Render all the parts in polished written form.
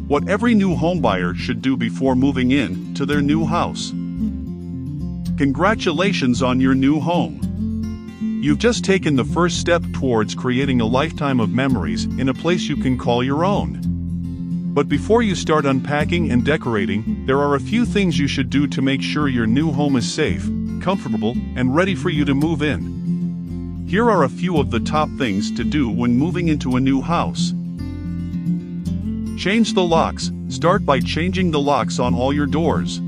What every new homebuyer should do before moving in to their new house. Congratulations on your new home. You've just taken the first step towards creating a lifetime of memories in a place you can call your own. But before you start unpacking and decorating, there are a few things you should do to make sure your new home is safe, comfortable, and ready for you to move in. Here are a few of the top things to do when moving into a new house. Change the locks. Start by changing the locks on all your doors.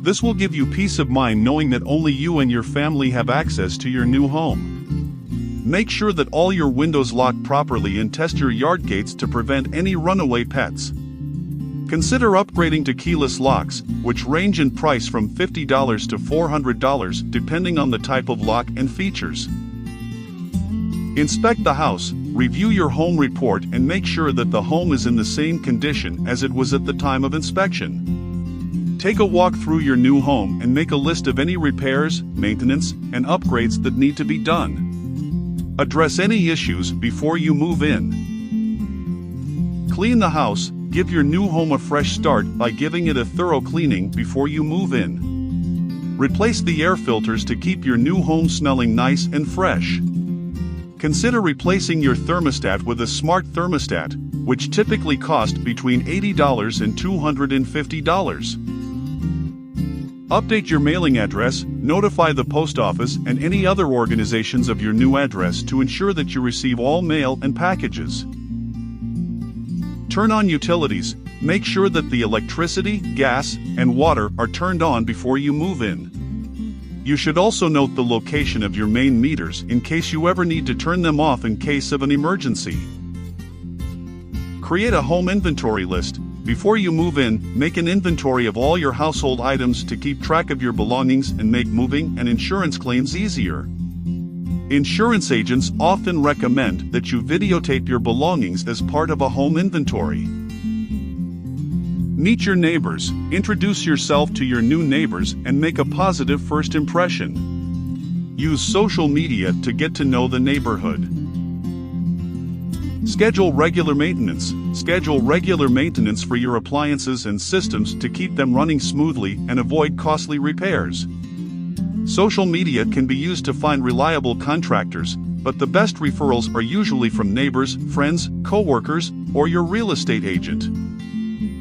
This will give you peace of mind knowing that only you and your family have access to your new home. Make sure that all your windows lock properly and test your yard gates to prevent any runaway pets. Consider upgrading to keyless locks, which range in price from $50 to $400 depending on the type of lock and features. Inspect the house, review your home report and make sure that the home is in the same condition as it was at the time of inspection. Take a walk through your new home and make a list of any repairs, maintenance, and upgrades that need to be done. Address any issues before you move in. Clean the house. Give your new home a fresh start by giving it a thorough cleaning before you move in. Replace the air filters to keep your new home smelling nice and fresh. Consider replacing your thermostat with a smart thermostat, which typically cost between $80 and $250. Update your mailing address, notify the post office and any other organizations of your new address to ensure that you receive all mail and packages. Turn on utilities. Make sure that the electricity, gas, and water are turned on before you move in. You should also note the location of your main meters in case you ever need to turn them off in case of an emergency. Create a home inventory list. Before you move in, make an inventory of all your household items to keep track of your belongings and make moving and insurance claims easier. Insurance agents often recommend that you videotape your belongings as part of a home inventory. Meet your neighbors. Introduce yourself to your new neighbors and make a positive first impression. Use social media to get to know the neighborhood. Schedule regular maintenance. Schedule regular maintenance for your appliances and systems to keep them running smoothly and avoid costly repairs. Social media can be used to find reliable contractors, but the best referrals are usually from neighbors, friends, coworkers, or your real estate agent.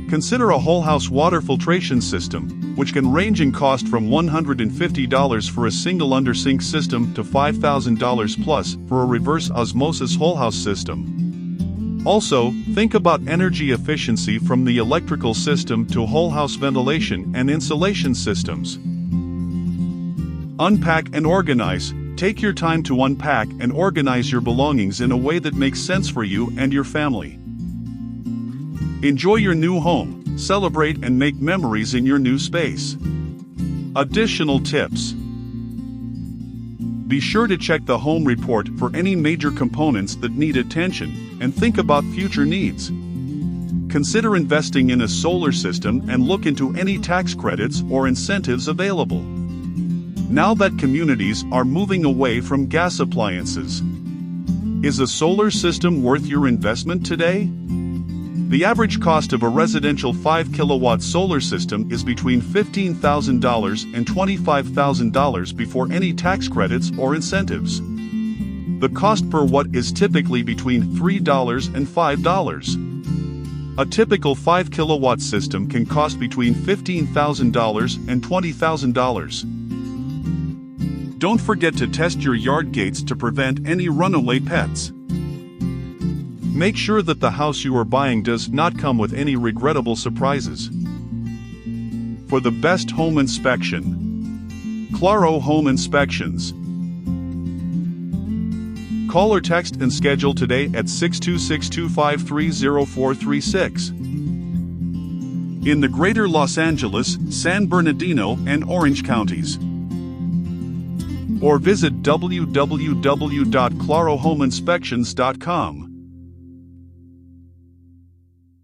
Consider a whole house water filtration system, which can range in cost from $150 for a single under-sink system to $5,000 plus for a reverse osmosis whole house system. Also, think about energy efficiency from the electrical system to whole house ventilation and insulation systems. Unpack and organize. Take your time to unpack and organize your belongings in a way that makes sense for you and your family. Enjoy your new home, celebrate and make memories in your new space. Additional tips. Be sure to check the home report for any major components that need attention, and think about future needs. Consider investing in a solar system and look into any tax credits or incentives available. Now that communities are moving away from gas appliances, is a solar system worth your investment today? The average cost of a residential 5-kilowatt solar system is between $15,000 and $25,000 before any tax credits or incentives. The cost per watt is typically between $3 and $5. A typical 5-kilowatt system can cost between $15,000 and $20,000. Don't forget to test your yard gates to prevent any runaway pets. Make sure that the house you are buying does not come with any regrettable surprises. For the best home inspection, Claro Home Inspections. Call or text and schedule today at 626-253-0436. In the greater Los Angeles, San Bernardino, and Orange counties. Or visit www.clarohomeinspections.com.